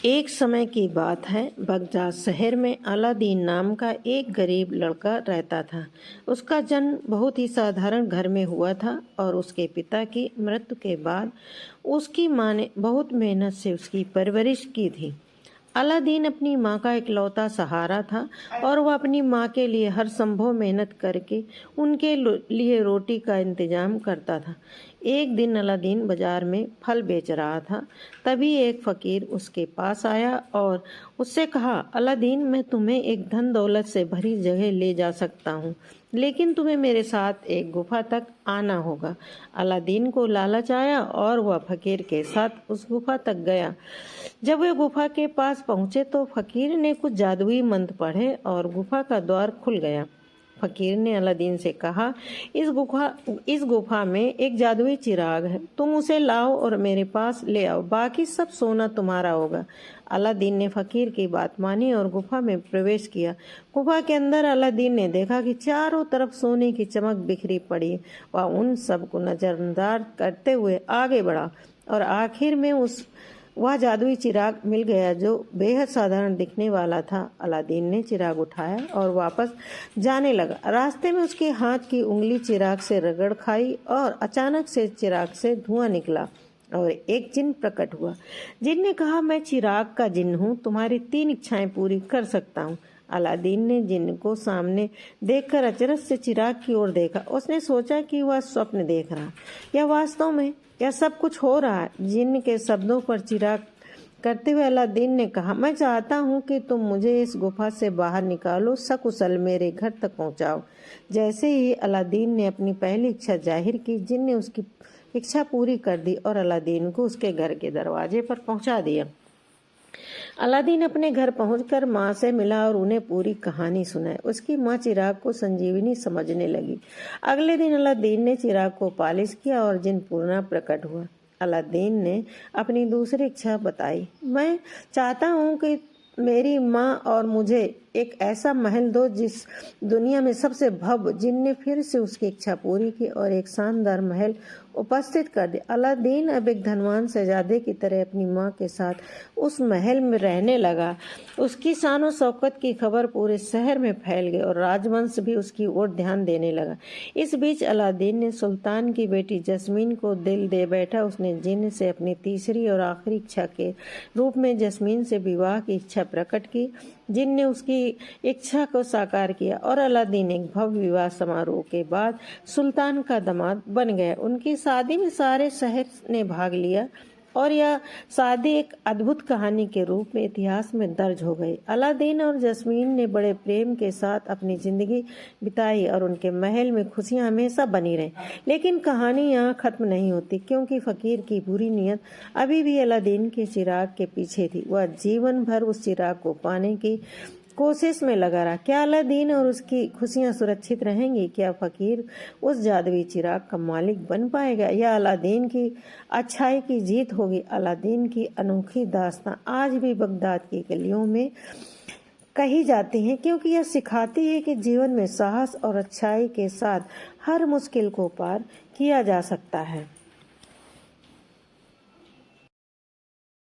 एक समय की बात है, बगदाद शहर में अलादीन नाम का एक गरीब लड़का रहता था। उसका जन्म बहुत ही साधारण घर में हुआ था और उसके पिता की मृत्यु के बाद उसकी माँ ने बहुत मेहनत से उसकी परवरिश की थी। अलादीन अपनी माँ का इकलौता सहारा था और वह अपनी माँ के लिए हर संभव मेहनत करके उनके लिए रोटी का इंतजाम करता था। एक दिन अलादीन बाजार में फल बेच रहा था। तभी एक फकीर उसके पास आया और उससे कहा, अलादीन, मैं तुम्हें एक धन दौलत से भरी जगह ले जा सकता हूँ, लेकिन तुम्हें मेरे साथ एक गुफा तक आना होगा। अलादीन को लालच आया और वह फकीर के साथ उस गुफा तक गया। जब वे गुफा के पास पहुंचे तो फकीर ने कुछ जादुई मंत्र पढ़े और गुफा का द्वार खुल गया। फकीर ने अलादीन से कहा, इस गुफा में एक जादुई चिराग है, तुम उसे लाओ और मेरे पास ले आओ, बाकी सब सोना तुम्हारा होगा। अलादीन ने फकीर की बात मानी और गुफा में प्रवेश किया। गुफा के अंदर अलादीन ने देखा कि चारों तरफ सोने की चमक बिखरी पड़ी। वह उन सब को नजरअंदाज करते हुए आगे बढ़ा और आखिर में वह जादुई चिराग मिल गया जो बेहद साधारण दिखने वाला था। अलादीन ने चिराग उठाया और वापस जाने लगा। रास्ते में उसके हाथ की उंगली चिराग से रगड़ खाई और अचानक से चिराग से धुआं निकला और एक जिन्न प्रकट हुआ। जिन्न ने कहा, मैं चिराग का जिन्न हूँ, तुम्हारी 3 इच्छाएं पूरी कर सकता हूँ। अलादीन ने जिन्न को सामने देखकर अचरज से चिराग की ओर देखा। उसने सोचा कि वह स्वप्न देख रहा या वास्तव में यह सब कुछ हो रहा है। जिन्न के शब्दों पर चिराग करते हुए अलादीन ने कहा, मैं चाहता हूँ कि तुम मुझे इस गुफा से बाहर निकालो, सकुशल मेरे घर तक पहुँचाओ। जैसे ही अलादीन ने अपनी पहली इच्छा जाहिर की, जिन्न ने उसकी इच्छा पूरी कर दी और अलादीन को उसके घर के दरवाजे पर पहुँचा दिया। अलादीन अपने घर पहुंचकर माँ से मिला और उन्हें पूरी कहानी सुनाई। उसकी माँ चिराग को संजीवनी समझने लगी। अगले दिन अलादीन ने चिराग को पालिश किया और जिन्न पुनः प्रकट हुआ। अलादीन ने अपनी दूसरी इच्छा बताई, मैं चाहता हूँ कि मेरी माँ और मुझे एक ऐसा महल दो जिस दुनिया में सबसे भव्य। जिन्न ने फिर से उसकी इच्छा पूरी की और एक शानदार महल उपस्थित कर दिया। अलादीन अब एक धनवान शहजादे की तरह अपनी माँ के साथ उस महल में रहने लगा। उसकी शान शौकत की खबर पूरे शहर में फैल गई और राजवंश भी उसकी ओर ध्यान देने लगा। इस बीच अलादीन ने सुल्तान की बेटी जस्मीन को दिल दे बैठा। उसने जिन्न से अपनी तीसरी और आखिरी इच्छा के रूप में जस्मीन से विवाह की इच्छा प्रकट की। जिन्न ने उसकी इच्छा को साकार किया और अलादीन एक भव्य विवाह समारोह के बाद सुल्तान का दामाद बन गया। उनकी शादी में सारे शहर ने भाग लिया और यह शादी एक अद्भुत कहानी के रूप में इतिहास में दर्ज हो गई। अलादीन और जस्मीन ने बड़े प्रेम के साथ अपनी जिंदगी बिताई और उनके महल में खुशियां हमेशा बनी रही। लेकिन कहानी यहाँ खत्म नहीं होती, क्योंकि फकीर की बुरी नीयत अभी भी अलादीन के चिराग के पीछे थी। वह जीवन भर उस चिराग को पाने की कोशिश में लगा रहा। क्या अलादीन और उसकी खुशियां सुरक्षित रहेंगी? क्या फकीर उस जादुई चिराग का मालिक बन पाएगा या अलादीन की अच्छाई की जीत होगी? अलादीन की अनोखी दास्तां आज भी बगदाद की गलियों में कही जाती है, क्योंकि यह सिखाती है कि जीवन में साहस और अच्छाई के साथ हर मुश्किल को पार किया जा सकता है।